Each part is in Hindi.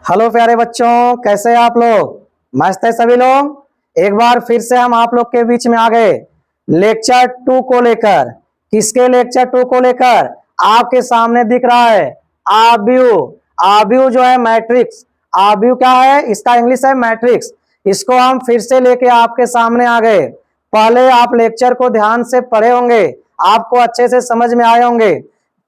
हेलो प्यारे बच्चों, कैसे हैं आप लोग। मस्त है सभी लोग। एक बार फिर से हम आप लोग के बीच में आ गए लेक्चर 2 को लेकर। किसके लेक्चर 2 को लेकर? आपके सामने दिख रहा है आव्यूह। आव्यूह जो है मैट्रिक्स। आव्यूह क्या है? इसका इंग्लिश है मैट्रिक्स। इसको हम फिर से लेके आपके सामने आ गए। पहले आप लेक्चर को ध्यान से पढ़े होंगे, आपको अच्छे से समझ में आए होंगे।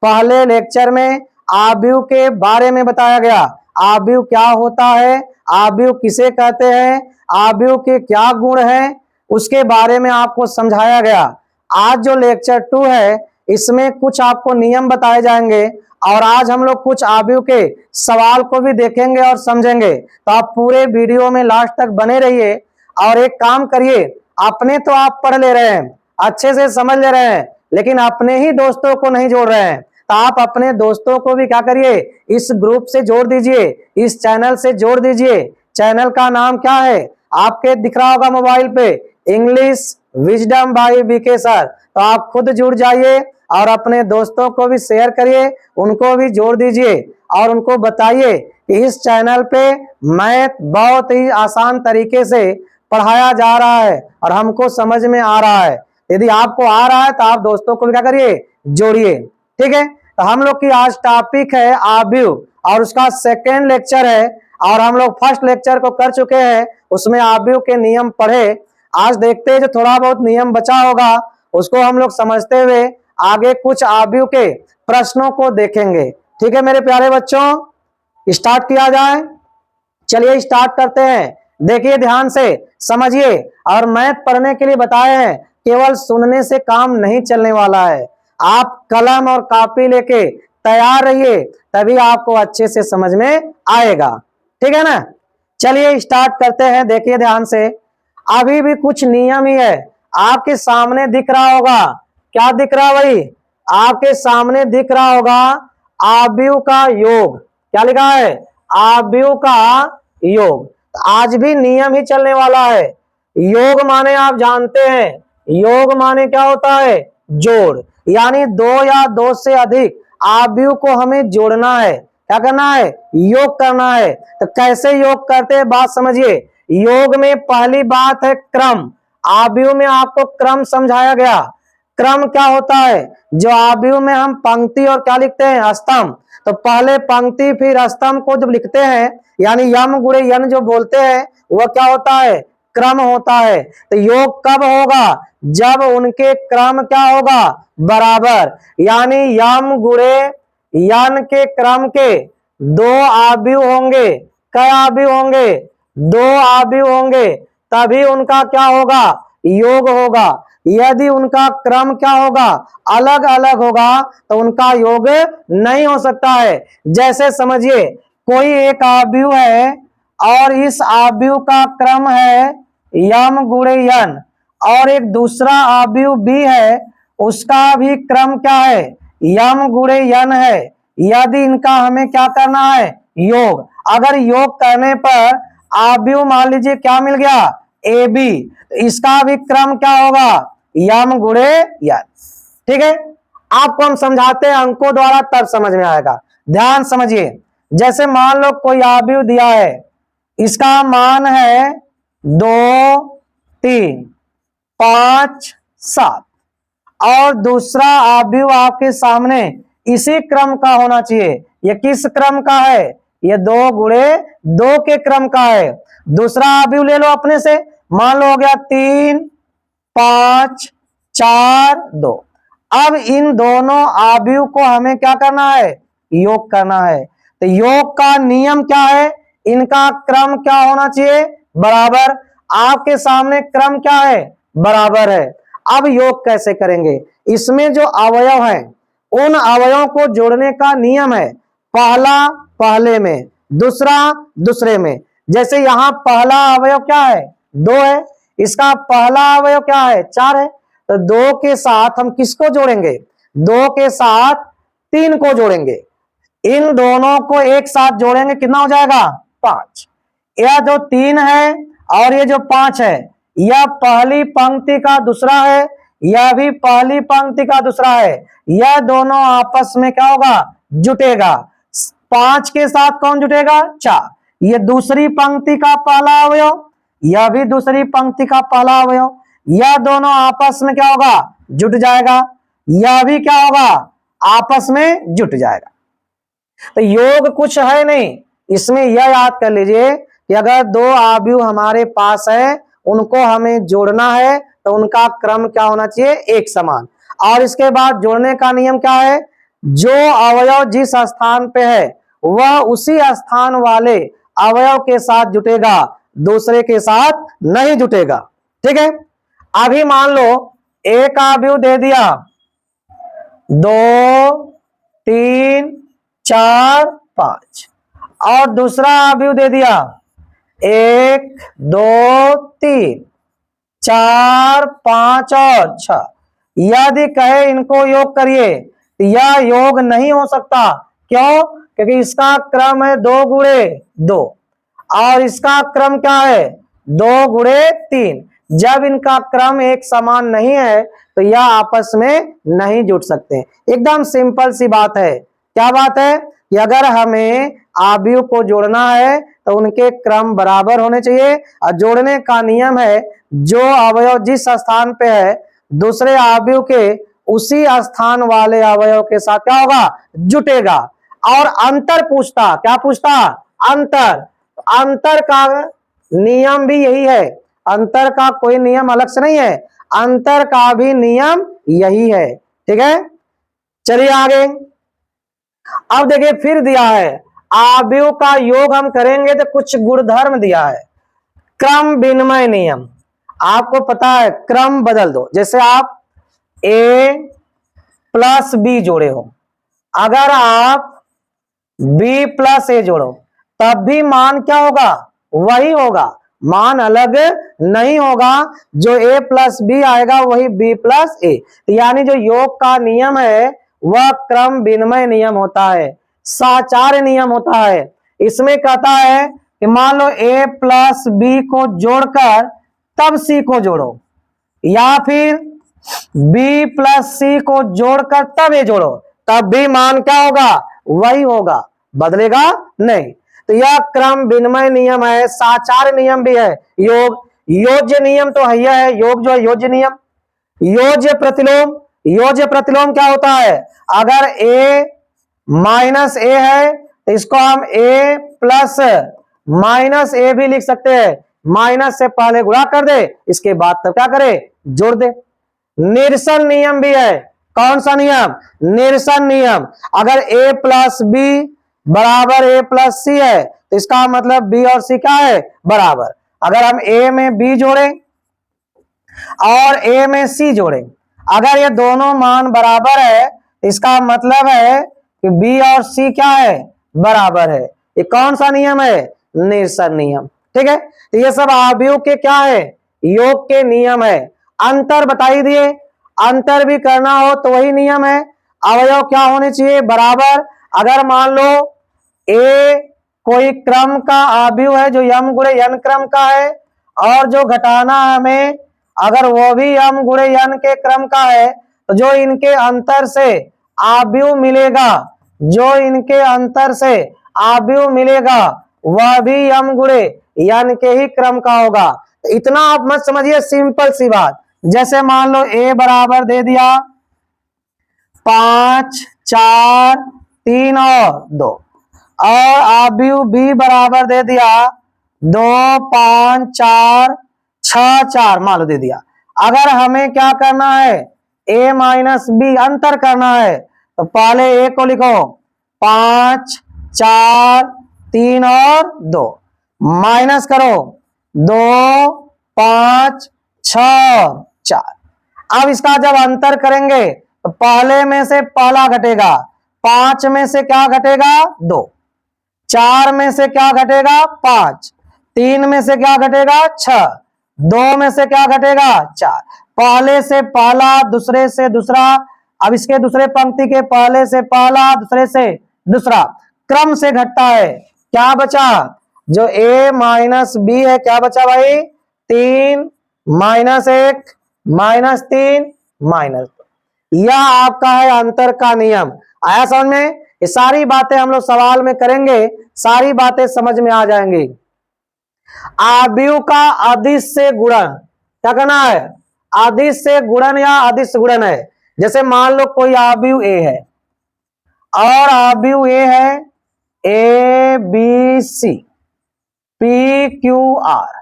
पहले लेक्चर में आव्यूह के बारे में बताया गया। आव्यूह क्या होता है, आव्यूह किसे कहते हैं, आव्यूह के क्या गुण हैं, उसके बारे में आपको समझाया गया। आज जो लेक्चर 2 है इसमें कुछ आपको नियम बताए जाएंगे और आज हम लोग कुछ आव्यूह के सवाल को भी देखेंगे और समझेंगे। तो आप पूरे वीडियो में लास्ट तक बने रहिए। और एक काम करिए, अपने तो आप पढ़ ले रहे हैं, अच्छे से समझ ले रहे हैं, लेकिन अपने ही दोस्तों को नहीं जोड़ रहे हैं। तो आप अपने दोस्तों को भी क्या करिए, इस ग्रुप से जोड़ दीजिए, इस चैनल से जोड़ दीजिए। चैनल का नाम क्या है? आपके दिख रहा होगा मोबाइल पे, English wisdom by BK sir. तो आप खुद जुड़ जाइए और अपने दोस्तों को भी शेयर करिए, उनको भी जोड़ दीजिए और उनको बताइए कि इस चैनल पे मैथ बहुत ही आसान तरीके से पढ़ाया जा रहा है और हमको समझ में आ रहा है। यदि आपको आ रहा है तो आप दोस्तों को भी क्या करिए, जोड़िए। ठीक है, तो हम लोग की आज टॉपिक है आव्यूह और उसका सेकेंड लेक्चर है। और हम लोग फर्स्ट लेक्चर को कर चुके हैं, उसमें आव्यूह के नियम पढ़े। आज देखते हैं जो थोड़ा बहुत नियम बचा होगा उसको हम लोग समझते हुए आगे कुछ आव्यूह के प्रश्नों को देखेंगे। ठीक है मेरे प्यारे बच्चों, स्टार्ट किया जाए। चलिए स्टार्ट करते हैं। देखिए ध्यान से समझिए, और मैथ पढ़ने के लिए बताए हैं, केवल सुनने से काम नहीं चलने वाला है। आप कलम और कॉपी लेके तैयार रहिए, तभी आपको अच्छे से समझ में आएगा। ठीक है ना। चलिए स्टार्ट करते हैं। देखिए ध्यान से, अभी भी कुछ नियम ही है। आपके सामने दिख रहा होगा, क्या दिख रहा भाई? आपके सामने दिख रहा होगा आव्यूह का योग। क्या लिखा है? आव्यूह का योग। आज भी नियम ही चलने वाला है। योग माने आप जानते हैं, योग माने क्या होता है? जोड़। यानी दो या दो से अधिक आव्यूह को हमें जोड़ना है। क्या करना है? योग करना है। तो कैसे योग करते हैं बात समझिए। योग में पहली बात है क्रम। आव्यूह में आपको क्रम समझाया गया। क्रम क्या होता है? जो आव्यूह में हम पंक्ति और क्या लिखते हैं? स्तंभ। तो पहले पंक्ति फिर स्तंभ को जब लिखते हैं, यानी यम गुणे यन जो बोलते हैं, वह क्या होता है? क्रम होता है। तो योग कब होगा? जब उनके क्रम क्या होगा? बराबर। यानी यम गुणे यन के क्रम के दो आव्यूह होंगे। क्या आव्यूह होंगे? दो आव्यूह होंगे, तभी उनका क्या होगा? योग होगा। यदि उनका क्रम क्या होगा? अलग अलग होगा तो उनका योग नहीं हो सकता है। जैसे समझिए, कोई एक आव्यूह है और इस आव्यूह का क्रम है यम गुणे यन, और एक दूसरा आव्यूह भी है, उसका भी क्रम क्या है? यम गुणे यन है। यदि इनका हमें क्या करना है? योग। अगर योग करने पर आव्यूह मान लीजिए क्या मिल गया? ए बी, इसका भी क्रम क्या होगा? यम गुणे यन। ठीक है, आपको हम समझाते हैं अंकों द्वारा, तब समझ में आएगा। ध्यान समझिए। जैसे मान लो कोई आव्यूह दिया है, इसका मान है 2 3 5 7, और दूसरा आव्यूह आपके सामने इसी क्रम का होना चाहिए। ये किस क्रम का है? ये 2 गुणे 2 के क्रम का है। दूसरा आव्यूह ले लो अपने से, मान लो हो गया 3 5 4 2। अब इन दोनों आव्यूह को हमें क्या करना है? योग करना है। तो योग का नियम क्या है? इनका क्रम क्या होना चाहिए? बराबर। आपके सामने क्रम क्या है? बराबर है। अब योग कैसे करेंगे? इसमें जो अवयव है उन अवयवों को जोड़ने का नियम है। पहला पहले में, दूसरा दूसरे में। जैसे यहां पहला अवयव क्या है? 2 है, इसका पहला अवयव क्या है? 4 है। तो 2 के साथ हम किसको जोड़ेंगे? 2 के साथ 3 को जोड़ेंगे। इन दोनों को एक साथ जोड़ेंगे, कितना हो जाएगा? 5। यह जो 3 है और ये जो 5 है, यह पहली पंक्ति का दूसरा है, यह भी पहली पंक्ति का दूसरा है। यह दोनों आपस में क्या होगा? जुटेगा। 5 के साथ कौन जुटेगा? 4। ये दूसरी पंक्ति का पहला अवयव, यह भी दूसरी पंक्ति का पहला अवयव, यह दोनों आपस में क्या होगा, जुट जाएगा, यह भी क्या होगा, आपस में जुट जाएगा। तो योग कुछ है नहीं, इसमें यह याद कर लीजिए कि अगर दो आव्यूह हमारे पास है, उनको हमें जोड़ना है तो उनका क्रम क्या होना चाहिए, एक समान। और इसके बाद जोड़ने का नियम क्या है, जो अवयव जिस स्थान पे है वह उसी स्थान वाले अवयव के साथ जुटेगा, दूसरे के साथ नहीं जुटेगा। ठीक है, अभी मान लो एक अवयव दे दिया 2 3 4 5 और दूसरा अवयव दे दिया 1 2 3 4 5 और 6। यदि कहे इनको योग करिए तो यह योग नहीं हो सकता। क्यों? क्योंकि इसका क्रम है 2 गुणे 2 और इसका क्रम क्या है 2 गुणे 3। जब इनका क्रम एक समान नहीं है तो यह आपस में नहीं जुट सकते। एकदम सिंपल सी बात है। क्या बात है कि अगर हमें अवयव को जोड़ना है तो उनके क्रम बराबर होने चाहिए। और जोड़ने का नियम है जो अवयव जिस स्थान पे है दूसरे अवयव के उसी स्थान वाले अवयव के साथ क्या होगा, जुटेगा। और अंतर पूछता, क्या पूछता, अंतर। अंतर का नियम भी यही है, अंतर का कोई नियम अलग से नहीं है, अंतर का भी नियम यही है। ठीक है, चलिए आगे। अब देखिए फिर दिया है अवयव का योग हम करेंगे तो कुछ गुणधर्म दिया है। क्रम विनिमय नियम, आपको पता है क्रम बदल दो। जैसे आप a प्लस बी जोड़े हो, अगर आप b प्लस ए जोड़ो तब भी मान क्या होगा, वही होगा, मान अलग नहीं होगा। जो a प्लस बी आएगा वही b प्लस ए। यानी जो योग का नियम है वह क्रम विनिमय नियम होता है, साचार्य नियम होता है। इसमें कहता है कि मान लो a प्लस बी को जोड़कर तब c को जोड़ो, या फिर b प्लस c को जोड़कर तब ए जोड़ो, तब भी मान क्या होगा, वही होगा, बदलेगा नहीं। तो यह क्रम विनिमय नियम है, साचार्य नियम भी है। योग योज्य नियम तो है, योग जो है योज्य नियम। योज्य प्रतिलोम, योज्य प्रतिलोम क्या होता है, अगर a माइनस ए है तो इसको हम a प्लस माइनस ए भी लिख सकते हैं। माइनस से पहले गुणा कर दे, इसके बाद तब क्या करे, जोड़ दे। निरसन नियम भी है। कौन सा नियम, निरसन नियम। अगर a प्लस बी बराबर a प्लस सी है तो इसका मतलब b और c क्या है, बराबर। अगर हम a में b जोड़े और a में c जोड़े, अगर ये दोनों मान बराबर है इसका मतलब है कि b और c क्या है, बराबर है। ये कौन सा नियम है, निरसन नियम। ठीक है, तो ये सब अवयव के क्या है, योग के नियम है। अंतर बताई दिए, अंतर भी करना हो तो वही नियम है, अवयव क्या होने चाहिए, बराबर। अगर मान लो a कोई क्रम का अवयव है जो m गुणे n क्रम का है, और जो घटाना हमें अगर वो भी m गुणे n के क्रम का है, तो जो इनके अंतर से अवयव मिलेगा, जो इनके अंतर से अवयव मिलेगा वह भी m गुणे n के ही क्रम का होगा। तो इतना आप मत समझिए, सिंपल सी बात। जैसे मान लो a बराबर दे दिया 5 4 3 और 2, और अवयव b बराबर दे दिया 2 5 4 6 4 मान लो दे दिया। अगर हमें क्या करना है, a माइनस बी अंतर करना है, तो पहले a को लिखो 5 4 3 और 2, माइनस करो 2 5 6 4। अब इसका जब अंतर करेंगे तो पहले में से पहला घटेगा, 5 में से क्या घटेगा, 2, 4 में से क्या घटेगा, 5, 3 में से क्या घटेगा, 6, 2 में से क्या घटेगा, 4। पहले से पहला, दूसरे से दूसरा, अब इसके दूसरे पंक्ति के पहले से पहला, दूसरे से दूसरा, क्रम से घटता है। क्या बचा, जो a माइनस बी है, क्या बचा भाई, 3 माइनस 1 माइनस 3 माइनस 2। यह आपका है अंतर का नियम। आया समझ में। ये सारी बातें हम लोग सवाल में करेंगे, सारी बातें समझ में आ जाएंगी। आव्यूह का अदिश से गुणन क्या करना है, अदिश से गुणन या अदिश गुणन है। जैसे मान लो कोई आव्यूह ए है और आव्यूह ए है A B C P Q R.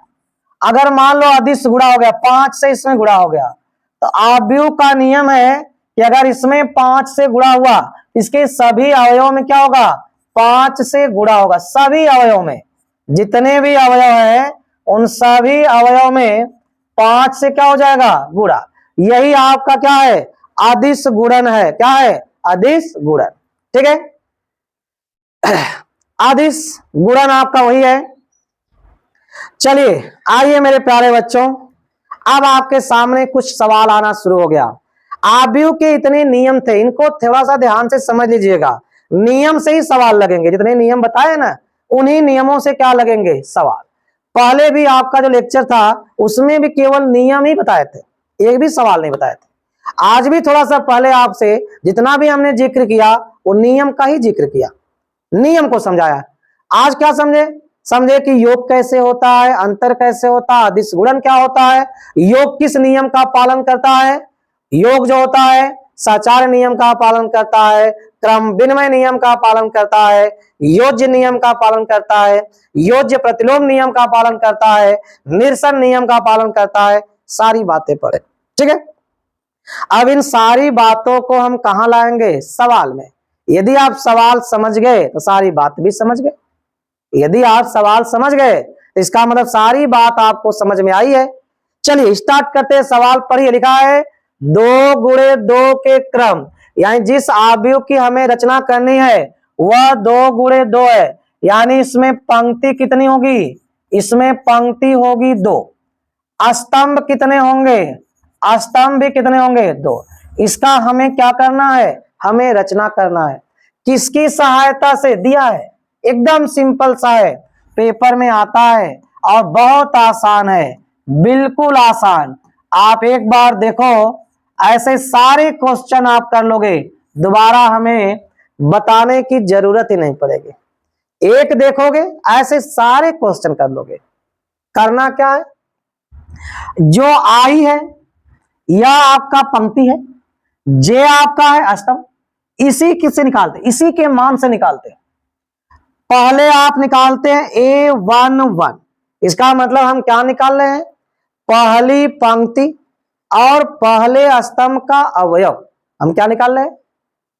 अगर मान लो अदिश गुणा हो गया, 5 से इसमें गुणा हो गया, तो आव्यूह का नियम है कि अगर इसमें 5 से गुणा हुआ, इसके सभी अवयवों में क्या होगा, 5 से गुणा होगा। सभी अवयवों में जितने भी अवयव है उन सभी अवयव में 5 से क्या हो जाएगा, गुणा। यही आपका क्या है, अदिश गुणन है। क्या है, अदिश गुणन। ठीक है, अदिश गुणन आपका वही है। चलिए आइए मेरे प्यारे बच्चों, अब आपके सामने कुछ सवाल आना शुरू हो गया। आव्यूह के इतने नियम थे, इनको थोड़ा सा ध्यान से समझ लीजिएगा। नियम से ही सवाल लगेंगे, जितने नियम बताए ना उन्हीं नियमों से क्या लगेंगे, सवाल। पहले भी आपका जो लेक्चर था उसमें भी केवल नियम ही बताए थे, एक भी सवाल नहीं बताए थे। आज भी थोड़ा सा पहले आपसे जितना भी हमने जिक्र किया वो नियम का ही जिक्र किया, नियम को समझाया। आज क्या समझे, समझे कि योग कैसे होता है, अंतर कैसे होता है, अदिश गुणन क्या होता है, योग किस नियम का पालन करता है। योग जो होता है साचार्य नियम का पालन करता है, क्रम विनिमय नियम का पालन करता है, योज्य नियम का पालन करता है, योज्य प्रतिलोम नियम का पालन करता है, निरसन नियम का पालन करता है। सारी बातें पढ़े, ठीक है। अब इन सारी बातों को हम कहां लाएंगे, सवाल में। यदि आप सवाल समझ गए तो सारी बात भी समझ गए। यदि आप सवाल समझ गए तो इसका मतलब सारी बात आपको समझ में आई है। चलिए स्टार्ट करते हैं। सवाल पढ़िए, लिखा है 2 गुणे 2 के क्रम, यानी जिस आव्यूह की हमें रचना करनी है वह 2 गुणे 2 है। यानी इसमें पंक्ति कितनी होगी, इसमें पंक्ति होगी 2। स्तंभ कितने होंगे, स्तंभ भी कितने होंगे, 2। इसका हमें क्या करना है, हमें रचना करना है। किसकी सहायता से, दिया है, एकदम सिंपल सा है, पेपर में आता है और बहुत आसान है, बिल्कुल आसान। आप एक बार देखो, ऐसे सारे क्वेश्चन आप कर लोगे, दोबारा हमें बताने की जरूरत ही नहीं पड़ेगी। एक देखोगे ऐसे सारे क्वेश्चन कर लोगे। करना क्या है, जो आई है यह आपका पंक्ति है, जे आपका है स्तंभ, इसी किससे निकालते, इसी के मान से निकालते हैं। पहले आप निकालते हैं A11, इसका मतलब हम क्या निकाल रहे हैं, पहली पंक्ति और पहले स्तंभ का अवयव। हम क्या निकाल रहे हैं,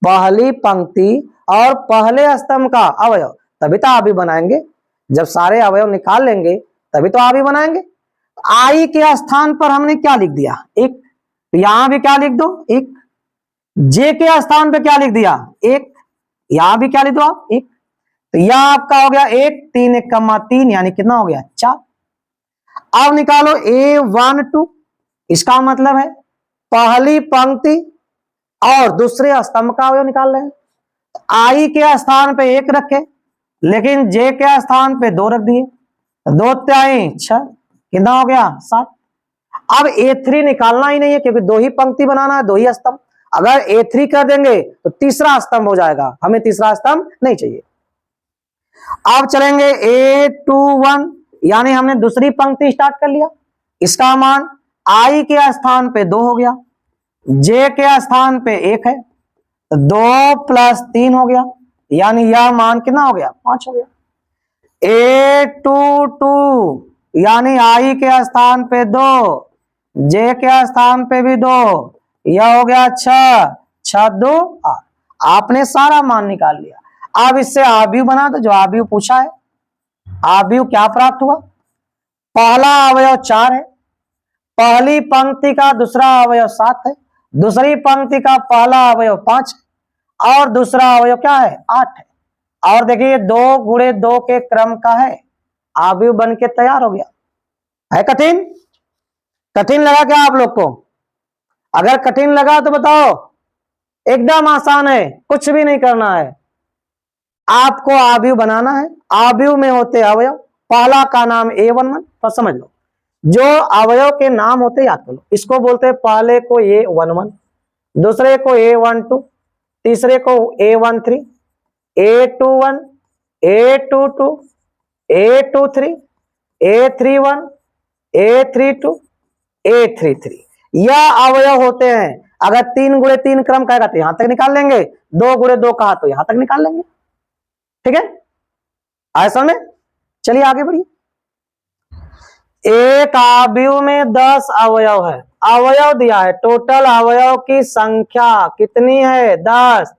पहली पंक्ति और पहले स्तंभ का अवयव। तभी तो आप भी बनाएंगे, जब सारे अवयव निकाल लेंगे तभी तो आप भी बनाएंगे। आई के स्थान पर हमने क्या लिख दिया, 1, तो यहां भी क्या लिख दो 1। जे के स्थान पे क्या लिख दिया, 1, यहां भी क्या लिख दो आप, 1। तो यह आपका हो गया 1, 3 1 3, यानी कितना हो गया, 4। अब निकालो A12, इसका मतलब है पहली पंक्ति और दूसरे स्तंभ का अवयव निकाल रहे हैं। आई के स्थान पे 1 रखे, लेकिन जे के स्थान पे 2 रख दिए, 2 3 6, कितना हो गया, 7। अब A3 निकालना ही नहीं है, क्योंकि 2 ही पंक्ति बनाना है, 2 ही स्तंभ। अगर A3 कर देंगे तो तीसरा स्तंभ हो जाएगा, हमें तीसरा स्तंभ नहीं चाहिए। अब चलेंगे A21, यानी हमने दूसरी पंक्ति स्टार्ट कर लिया। इसका मान आई के स्थान पे 2 हो गया, जे के स्थान पे 1 है, 2 + 3 हो गया, यानी यह मान कितना हो गया, 5 हो गया। A22, यानी आई के स्थान पे 2, जे के स्थान पे भी 2, यह हो गया 6, 6 2 8। आपने सारा मान निकाल लिया। अब इससे आव्यूह बना दो, जो आव्यूह पूछा है। आव्यूह क्या प्राप्त हुआ, पहला अवयव 4 है, पहली पंक्ति का दूसरा अवयव 7 है, दूसरी पंक्ति का पहला अवयव 5 है और दूसरा अवयव क्या है, 8 है। और देखिए 2 गुणे 2 के क्रम का है, आव्यूह बन के तैयार हो गया। है कठिन, कठिन लगा क्या आप लोग को? अगर कठिन लगा तो बताओ, एकदम आसान है, कुछ भी नहीं करना है। आपको आव्यूह बनाना है। आव्यूह में होते अवयव, पहला का नाम A11, तो समझ लो, जो अवयव के नाम होते याद कर लो। इसको बोलते हैं, पहले को A11, दूसरे को A12, तीसरे को A13, A21, A22, A23, A31, A32, A33 यह अवयव होते हैं। अगर 3 गुणे 3 क्रम कहेगा तो यहां तक निकाल लेंगे, 2 गुणे 2 कहा तो यहां तक निकाल लेंगे। ठीक है, ऐसा में चलिए आगे बढ़िए। एक अवयव में 10 अवयव है, अवयव दिया है, टोटल अवयव की संख्या कितनी है 10।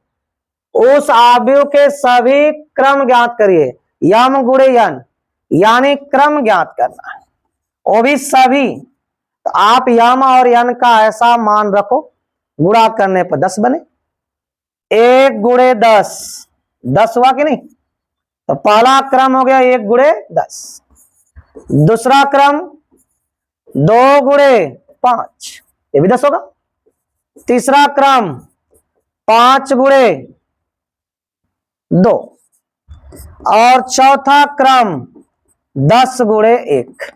उस अवयव के सभी क्रम ज्ञात करिए, यम गुणे यन, यानी क्रम ज्ञात करना है, वो भी सभी। तो आप यम और यन का ऐसा मान रखो, गुणा करने पर 10 बने। 1 गुणे 10, 10 हुआ कि नहीं, तो पहला क्रम हो गया 1 गुणे 10, दूसरा क्रम 2 गुणे 5, ये भी 10 होगा, तीसरा क्रम 5 गुणे 2, और चौथा क्रम 10 गुणे 1।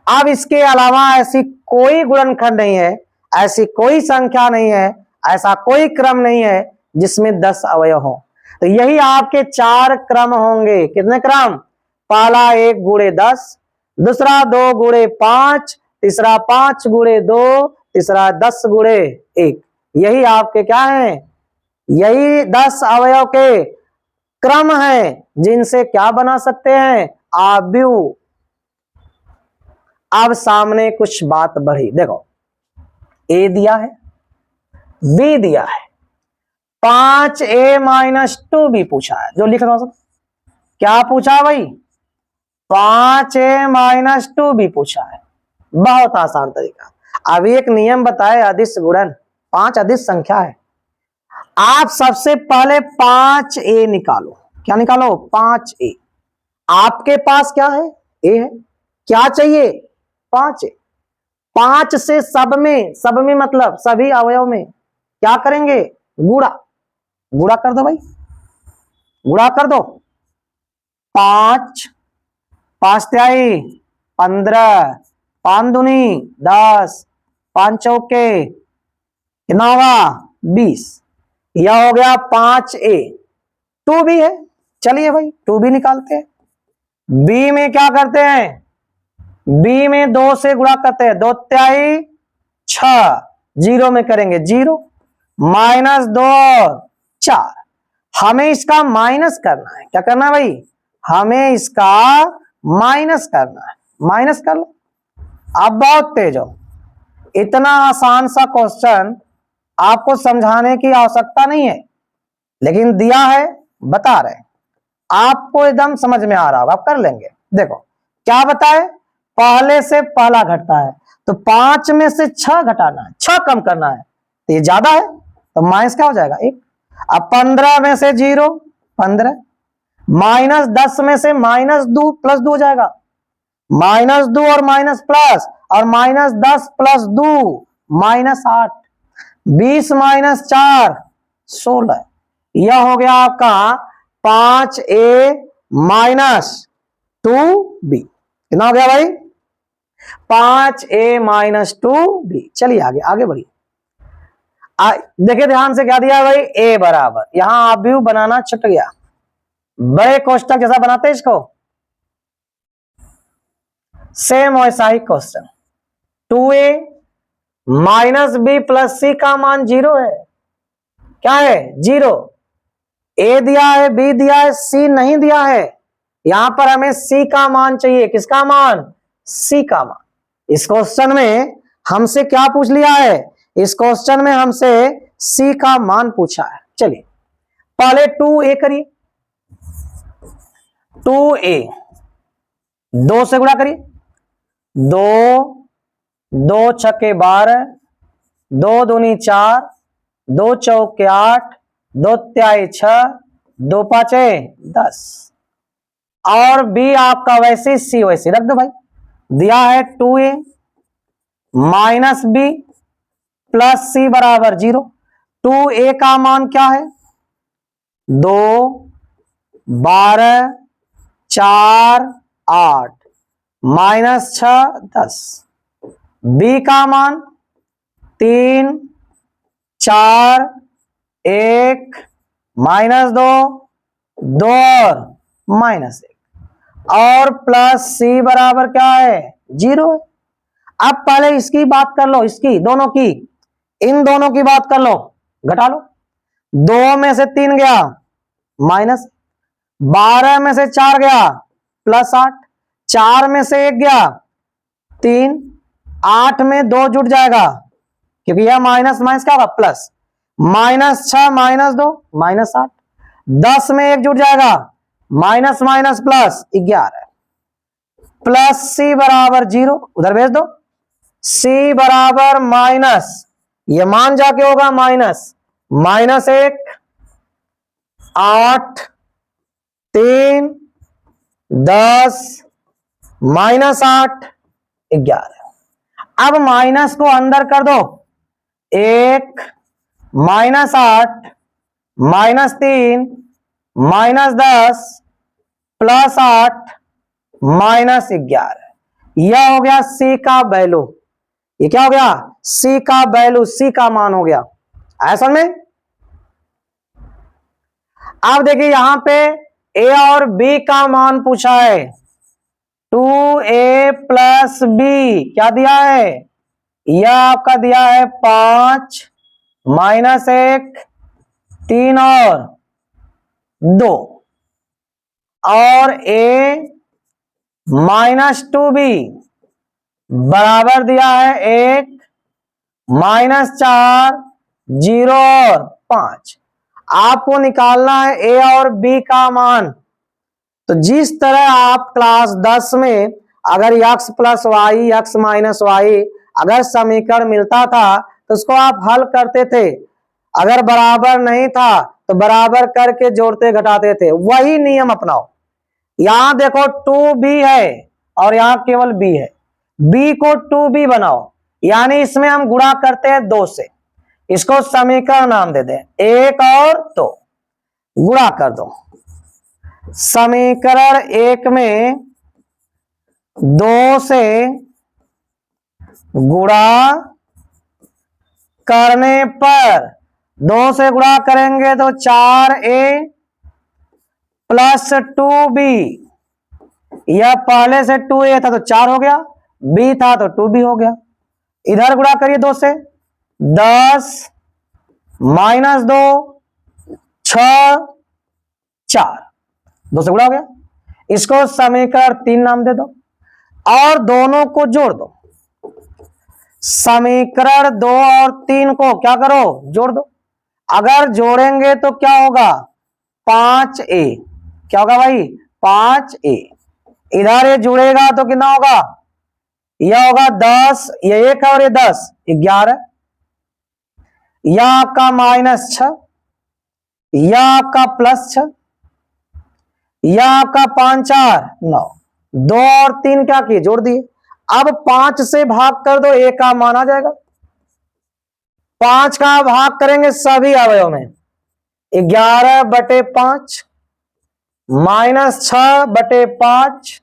अब इसके अलावा ऐसी कोई गुणनखंड नहीं है, ऐसी कोई संख्या नहीं है, ऐसा कोई क्रम नहीं है जिसमें 10 अवयव हो। तो यही आपके 4 क्रम होंगे। कितने क्रम, पहला 1 गुणे 10, दूसरा 2 गुणे 5, तीसरा 5 गुणे 2, तीसरा 10 गुणे 1। यही आपके क्या है, यही 10 अवयव के क्रम है जिनसे क्या बना सकते हैं, अवयव। अब सामने कुछ बात बढ़ी, देखो ए दिया है, बी दिया है, 5a माइनस 2b पूछा है। जो लिख रहा हूं, क्या पूछा भाई, 5a माइनस 2b पूछा है। बहुत आसान तरीका। अब एक नियम बताए, अदिश गुणन, 5 अदिश संख्या है। आप सबसे पहले 5a निकालो। क्या निकालो, 5a। आपके पास क्या है, a है, क्या चाहिए 5a। 5 से सब में मतलब सभी अवयव में क्या करेंगे, गुणा। गुणा कर दो भाई, गुणा कर दो। 5 5 त्याई 15, 5 दूनी 10, 5 चौके कितना होगा 20। यह हो गया 5a। 2b है, चलिए भाई 2b निकालते हैं। b में क्या करते हैं, b में 2 से गुणा करते हैं, 2 त्याई 6, 0 में करेंगे 0, माइनस 2 4। हमें इसका माइनस करना है। क्या करना है भाई, हमें इसका माइनस करना है। माइनस कर लो। आप बहुत तेज हो, इतना आसान सा क्वेश्चन आपको समझाने की आवश्यकता नहीं है, लेकिन दिया है बता रहे, आपको एकदम समझ में आ रहा होगा, आप कर लेंगे। देखो क्या बताए, पहले से पहला घटता है, तो 5 में से 6 घटाना है, 6 कम करना है, तो ये ज्यादा है तो माइनस क्या हो जाएगा 1। अब 15 में से 0 15, माइनस 10 में से माइनस 2 प्लस 2 हो जाएगा, माइनस 2 और माइनस प्लस, और माइनस 10 प्लस 2 माइनस 8, 20 माइनस 4 16। यह हो गया आपका 5a माइनस 2b। कितना हो गया भाई, 5a माइनस 2b। चलिए आगे आगे बढ़िए। देखिए ध्यान से क्या दिया है भाई, a बराबर, यहां अवयव बनाना छूट गया, बड़े कोष्टक जैसा बनाते हैं इसको, सेम वैसा ही question. 2a minus b plus c का मान 0 है। क्या है 0। a दिया है, b दिया है, c नहीं दिया है। यहां पर हमें c का मान चाहिए। किसका मान, c का मान। इस क्वेश्चन में हमसे क्या पूछ लिया है, इस क्वेश्चन में हमसे c का मान पूछा है। चलिए पहले 2a करिए, 2a 2 से गुणा करिए, 2 2 छक्के 12, 2 दूनी 4, 2 चौके 8, 2 त्याई 6, 2 पांचे 10। और b आपका वैसे c वैसे रख दो भाई। दिया है 2a minus b plus c बराबर 0। 2a का मान क्या है, 2 12 4 8 माइनस 6 10। b का मान 3 4 1 माइनस 2, 2 और -1 और प्लस सी बराबर क्या है 0 है। अब पहले इसकी बात कर लो, इसकी दोनों की, इन दोनों की बात कर लो, घटा लो। 2 में से 3 गया माइनस, 12 में से 4 गया +8, 4 में से 1 गया 3, 8 में 2 जुट जाएगा क्योंकि यह माइनस माइनस क्या होगा प्लस, -6 -2 -8, 10 में 1 जुट जाएगा माइनस माइनस प्लस 11 प्लस सी बराबर 0, उधर भेज दो। सी बराबर माइनस, ये मान जाके होगा -1, 8, 3, 10, -8, 11। अब माइनस को अंदर कर दो, 1, -8, -3, -10, +8, -11। यह हो गया सी का वैल्यू। ये क्या हो गया सी का वैल्यू, सी का मान हो गया। आया समझ में? अब देखिए यहां पे ए और बी का मान पूछा है, 2a + b क्या दिया है, यह आपका दिया है 5 -1 3 और 2 और a -2b बराबर दिया है 1 -4 0 और 5। आपको निकालना है ए और बी का मान। तो जिस तरह आप क्लास 10 में अगर x + y x - y अगर समीकरण मिलता था तो उसको आप हल करते थे, अगर बराबर नहीं था तो बराबर करके जोड़ते घटाते थे, वही नियम अपनाओ। यहां देखो 2b है और यहां केवल b है, b को 2b बनाओ, यानी इसमें हम गुणा करते हैं 2 से, इसको समीकरण नाम दे दें 1 और 2, गुणा कर दो। समीकरण 1 में 2 से गुणा करने पर, 2 से गुणा करेंगे तो 4a + 2b, यह पहले से 2a था तो 4 हो गया, b था तो 2b हो गया। इधर गुणा करिए 2 से, 10 -2 6 4, 2 से गुणा हो गया। इसको समीकरण 3 नाम दे दो और दोनों को जोड़ दो। समीकरण 2 और 3 को क्या करो जोड़ दो। अगर जोड़ेंगे तो क्या होगा 5a, क्या होगा भाई 5a। इधर ये जुड़ेगा तो कितना होगा, यह होगा 10, ये 1 और ये 10 11, यह आपका -6, यह आपका +6, यह आपका 5 4 9, 2 और 3 क्या किए जोड़ दिए। अब 5 से भाग कर दो, a का मान आ जाएगा। 5 का भाग करेंगे सभी अवयव में, 11/5 -6/5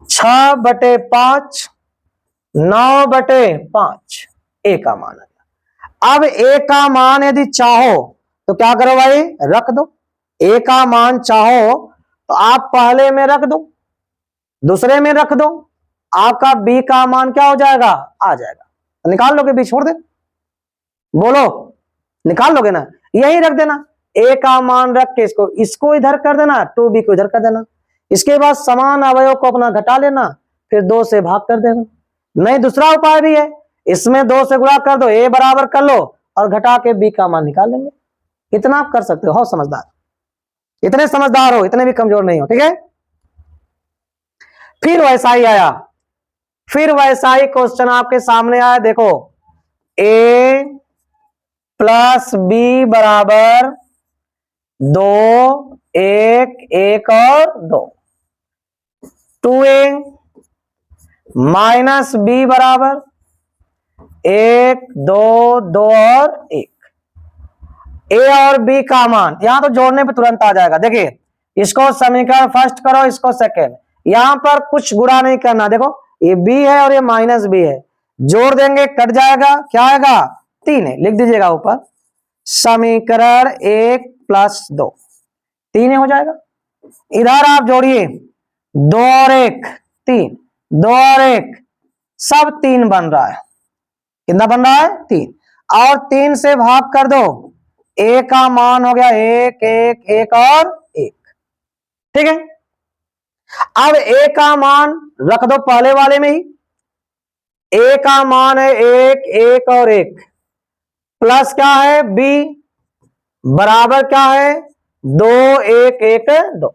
6/5 9/5, a का मान आ गया। अब a का मान यदि चाहो तो क्या करो भाई रख दो, a का मान चाहो तो आप पहले में रख दो, दूसरे में रख दो, आपका b का मान क्या हो जाएगा आ जाएगा। तो निकाल लोगे b, छोड़ दे, बोलो निकाल लोगे ना, यही रख देना, a का मान रख के इसको इधर कर देना, 2b को इधर कर देना, इसके बाद समान अवयव को अपना घटा लेना, फिर 2 से भाग कर देना। नहीं दूसरा उपाय भी है, इसमें 2 से गुणा कर दो, a बराबर कर लो और घटा के b का मान निकाल लेंगे। इतना आप कर सकते हो समझदार, इतने समझदार हो, इतने भी कमजोर नहीं हो, ठीक है। फिर वैसा ही आया, फिर वैसा ही क्वेश्चन आपके सामने आया, देखो a + b बराबर 2 1 1 और 2, 2a -b बराबर 1 2 2 और 1। a और b का मान यहां तो जोड़ने पे तुरंत आ जाएगा। देखिए इसको समीकरण फर्स्ट करो, इसको सेकेंड, यहां पर कुछ गुणा नहीं करना। देखो ये b है और ये -b है, जोड़ देंगे कट जाएगा, क्या आएगा 3 है, लिख दीजिएगा ऊपर समीकरण 1 + 2 3 हो जाएगा। इधर आप जोड़िए 2 और 1 3, 2 और 1 सब 3 बन रहा है। कितना बन रहा है? 3। और 3 से भाग कर दो, a का मान हो गया 1 1 1 और 1। ठीक है, अब a का मान रख दो पहले वाले में ही। a का मान है 1 1 और 1 प्लस क्या है b बराबर क्या है 2 1 1 2।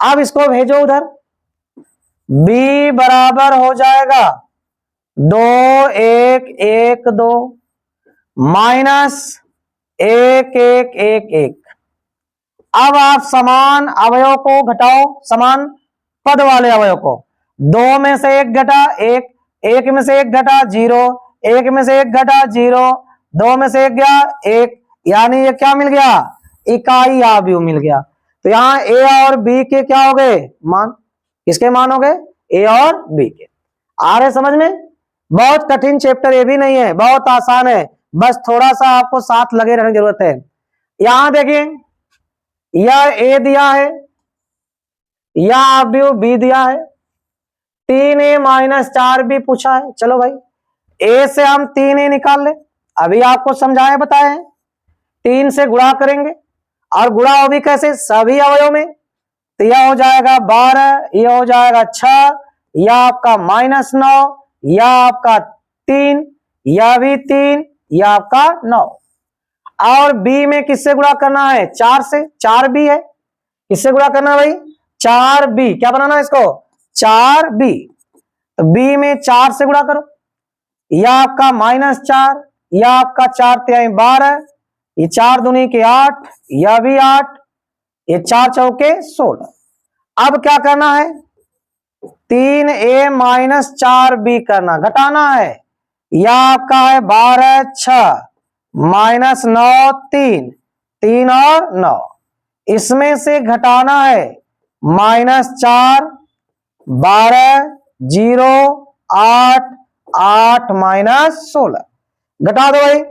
अब इसको भेजो उधर, b बराबर हो जाएगा 2 1 1 2 माइनस 1 1 1 1। अब आप समान अवयव को घटाओ, समान पद वाले अवयव को। 2 में से 1 घटा 1, 1 में से 1 घटा 0, 1 में से 1 घटा 0, 2 में से 1 गया 1, यानी ये क्या मिल गया? इकाई आव्यूह मिल गया। तो यहाँ a और b के क्या हो गए मान? किसके मान हो गए? a और b के। आ रहे समझ में? बहुत कठिन चैप्टर ये भी नहीं है, बहुत आसान है, बस थोड़ा सा आपको साथ लगे रहने की जरूरत है। यहां देखिए, यह a दिया है, यह आव्यूह b दिया है, 3a - 4b पूछा है। चलो भाई, a से हम 3a निकाल ले, अभी आपको समझाए बताए हैं। 3 से गुणा करेंगे, और गुणा हो भी कैसे? सभी अवयव में। तो यह हो जाएगा 12, यह हो जाएगा 6, यह आपका -9, यह आपका 3, यह भी 3, यह आपका 9। और b में किससे गुणा करना है? 4 से, 4b है। किससे गुणा करना है भाई? 4b। क्या बनाना है इसको? 4b। तो b में 4 से गुणा करो, यह आपका -4, यह आपका 4 तिहाई 12, ये 4 दूनी के 8, यह भी 8, ये 4 चौके 16। अब क्या करना है? 3a - 4b करना, घटाना है। यह आपका है 12 6 -9 3, 3 और 9, इसमें से घटाना है -4 12 0 8 8 -16। घटा दो भाई,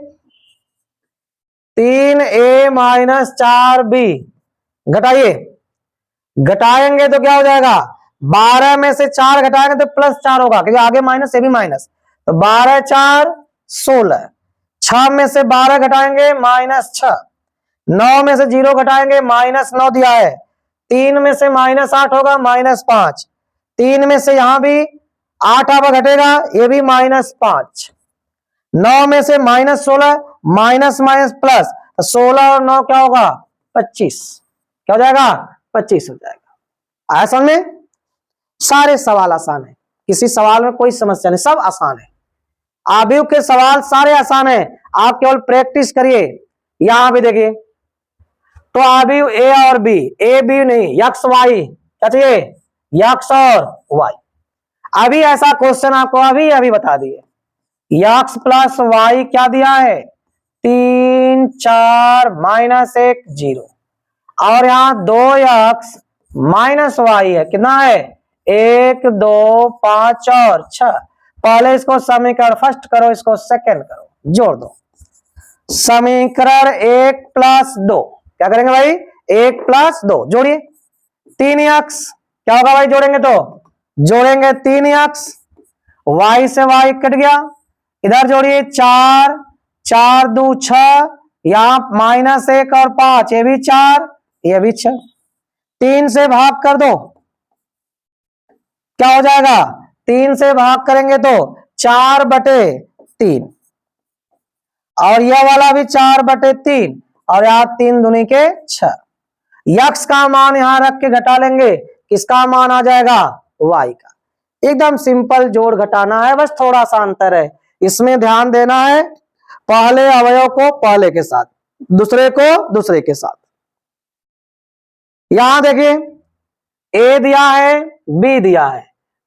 3a - 4b घटाइए। घटाएंगे तो क्या हो जाएगा? 12 में से 4 घटाएंगे तो +4 होगा, क्योंकि आगे माइनस, ये भी माइनस। तो 12 4 16, 6 में से 12 घटाएंगे -6, 9 में से 0 घटाएंगे -9 दिया है, 3 में से -8 होगा -5, 3 में से यहां भी 8 अब घटेगा, ये भी -5, 9 में से -16 माइनस माइनस प्लस, 16 और 9 क्या होगा? 25। क्या हो जाएगा? 25 हो जाएगा। आया समझ में? सारे सवाल आसान है, किसी सवाल में कोई समस्या नहीं, सब आसान है। आव्यूह के सवाल सारे आसान है, आप केवल प्रैक्टिस करिए। यहां भी देखिए, तो आव्यूह ए और बी, ए बी नहीं, यक्स वाई, क्या चाहिए? यक्स और वाई। अभी ऐसा क्वेश्चन आपको अभी बता दिए, यक्स प्लस वाई क्या दिया है? 3 4 -1 0, और यहां 2x - वाई है, कितना है? 1 2 5 और 6। पहले इसको समीकरण फर्स्ट करो, इसको सेकंड करो, जोड़ दो। समीकरण 1 + 2, क्या करेंगे भाई? 1 + 2 जोड़िए, 3x क्या होगा भाई? जोड़ेंगे तो जोड़ेंगे 3x, y से y कट गया, इधर जोड़िए 4 4 2 6, यहां -1 और 5, ये भी 4, ये भी 6, 3 से भाग कर दो, क्या हो जाएगा? 3 से भाग करेंगे तो 4/3, और यह वाला भी 4/3, और यहां 3 दूनी के 6। यक्स का मान यहां रख के घटा लेंगे, किसका मान आ जाएगा? वाई का। एकदम सिंपल जोड़ घटाना है, बस थोड़ा सा अंतर है, इसमें ध्यान देना है। पहले अवयव को पहले के साथ, दूसरे को दूसरे के साथ। यहां देखिए, ए दिया है, बी दिया है,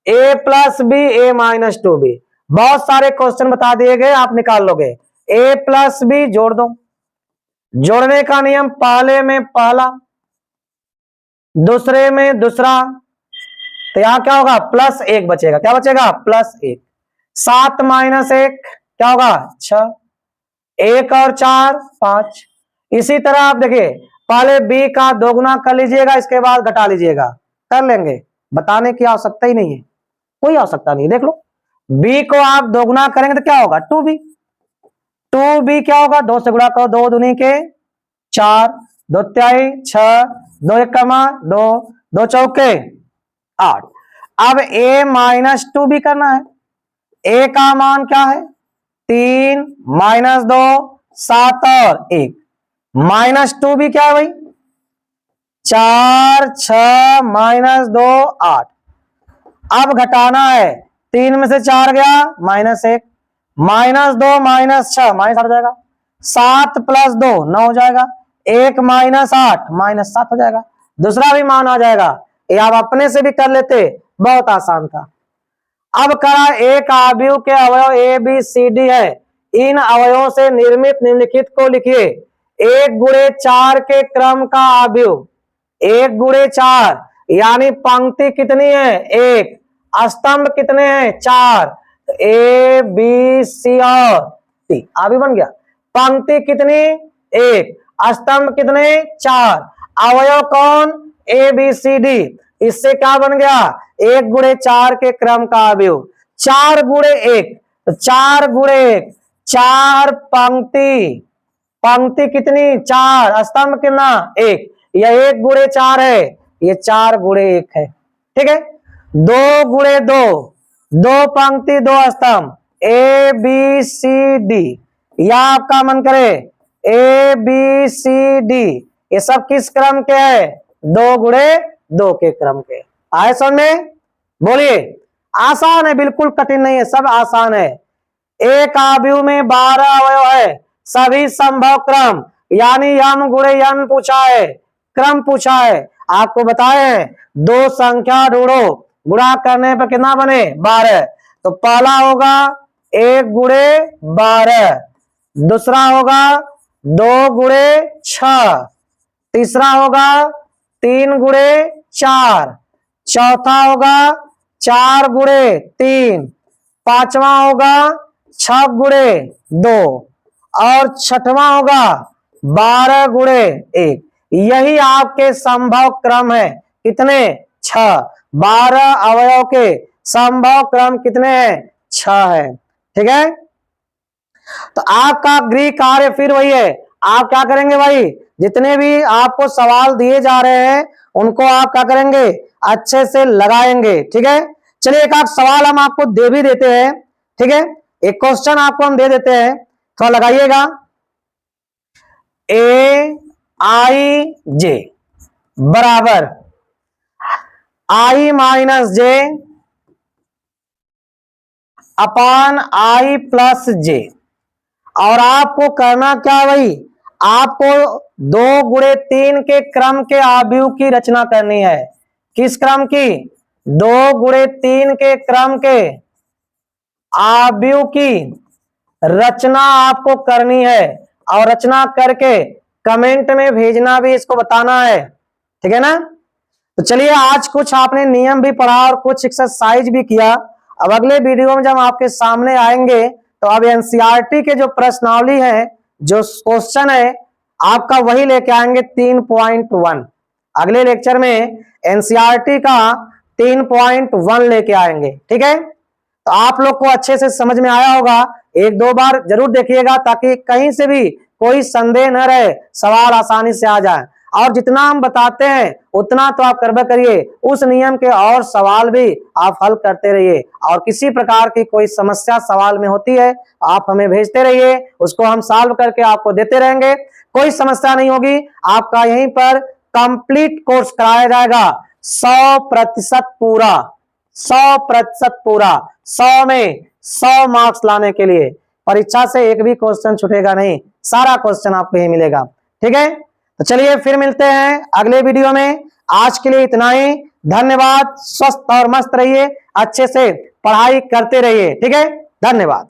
a + b a - 2b। बहुत सारे क्वेश्चन बता दिए गए, आप निकाल लोगे। a + b जोड़ दो, जोड़ने का नियम पहले में पहला, दूसरे में दूसरा, तो यहां क्या होगा? +1 बचेगा। क्या बचेगा? +1। 7 - 1 क्या होगा? 6, 1 और 4 5, इसी तरह आप देखिए, पहले b का दोगुना कर लीजिएगा, इसके बाद घटा लीजिएगा, कर लेंगे, बताने की आवश्यकता ही नहीं है, कोई आवश्यकता नहीं। देख लो, b को आप दोगुना करेंगे तो क्या होगा, 2b, 2b क्या होगा, 2 से गुणा करो, 2 दूनी के 4, 2 तिहाई 6, 2 एक कमा 2, 2 चौके 8। अब a माइनस 2b करना है। a का मान क्या है, 3 माइनस 2 7 और 1, माइनस 2b क्या है भाई, 4 6 माइनस 2 8। अब घटाना है, 3 में से 4 गया माइनस 1, माइनस 2 माइनस 6 माइनस 8 हो जाएगा, 7 प्लस 2 9 हो जाएगा, 1 माइनस 8 माइनस 7 हो जाएगा। दूसरा भी मान आ जाएगा, ये आप अपने से भी कर लेते, बहुत आसान था। अब करा, एक आव्यूह के अवयव ए बी सी डी है, इन अवयवों से निर्मित निम्नलिखित को लिखिए। 1 गुणे 4 के क्रम का आव्यूह, 1 गुणे 4 यानी पंक्ति कितनी है, 1, स्तंभ कितने हैं, 4, ए बी सी और डी, आव्यूह बन गया। पंक्ति कितनी, 1, स्तंभ कितने, 4, अवयव कौन, ए बी सी डी। इससे क्या बन गया, 1 गुणे 4 के क्रम का आव्यूह। 4 गुणे 1, तो 4 गुणे 1 4 पंक्ति, पंक्ति कितनी, 4, स्तंभ कितना, 1, यह 1 गुणे 4 है, ये 4 गुणे 1 है, ठीक है। 2 गुणे 2, 2 पंक्ति 2 स्तंभ, ए बी सी डी, या आपका मन करे ए बी सी डी, ये सब किस क्रम के है, 2 गुणे 2 के क्रम के। आए समझ में, बोलिए। आसान है, बिल्कुल कठिन नहीं है, सब आसान है। एक आव्यूह में 12 अवयव है, सभी संभव क्रम, यानी यम गुणे यन पूछा है, क्रम पूछा है। आपको बताए हैं 2 संख्या ढूंढो, गुणा करने पर कितना बने, 12। तो पहला होगा 1 गुणे 12, दूसरा होगा 2 गुणे 6, तीसरा होगा 3 गुणे 4, चौथा होगा 4 गुणे 3, पांचवा होगा 6 गुणे 2 और छठवां होगा 12 गुणे 1। यही आपके संभव क्रम है, कितने, 6। 12 अवयव के संभव क्रम कितने हैं, 6 है, ठीक है। तो आपका गृह कार्य फिर वही है, आप क्या करेंगे भाई, जितने भी आपको सवाल दिए जा रहे हैं उनको आप क्या करेंगे, अच्छे से लगाएंगे, ठीक है। चलिए एक आध सवाल हम आपको दे भी देते हैं, ठीक है। एक क्वेश्चन आपको हम दे देते हैं, थोड़ा लगाइएगा। ए आई जे बराबर आई माइनस जे अपान आई प्लस जे, और आपको करना क्या भाई, आपको 2 गुणे 3 के क्रम के आव्यूह की रचना करनी है। किस क्रम की, 2 गुणे 3 के क्रम के आव्यूह की रचना आपको करनी है, और रचना करके कमेंट में भेजना भी, इसको बताना है, ठीक है ना। तो चलिए आज कुछ आपने नियम भी पढ़ा और कुछ एक्सरसाइज भी किया। अब अगले वीडियो में जब आपके सामने आएंगे तो अब एनसीईआरटी के जो प्रश्नावली है, जो क्वेश्चन है, आपका वही लेके आएंगे 3.1। अगले लेक्चर में एनसीईआरटी का 3.1 लेके आएंगे, ठीक है। तो आप लोग को अच्छे से समझ में आया होगा, 1-2 बार जरूर देखिएगा ताकि कहीं से भी कोई संदेह न रहे, सवाल आसानी से आ जाए। और जितना हम बताते हैं उतना तो आप करबे करिए, उस नियम के और सवाल भी आप हल करते रहिए, और किसी प्रकार की कोई समस्या सवाल में होती है आप हमें भेजते रहिए, उसको हम सॉल्व करके आपको देते रहेंगे। कोई समस्या नहीं होगी, आपका यहीं पर कंप्लीट कोर्स कराया जाएगा 100% पूरा, 100% पूरा, 100 में 100 मार्क्स लाने के लिए। परीक्षा से एक भी क्वेश्चन छूटेगा नहीं, सारा क्वेश्चन आपको यही मिलेगा, ठीक है। तो चलिए फिर मिलते हैं अगले वीडियो में, आज के लिए इतना ही। धन्यवाद, स्वस्थ और मस्त रहिए, अच्छे से पढ़ाई करते रहिए, ठीक है, धन्यवाद।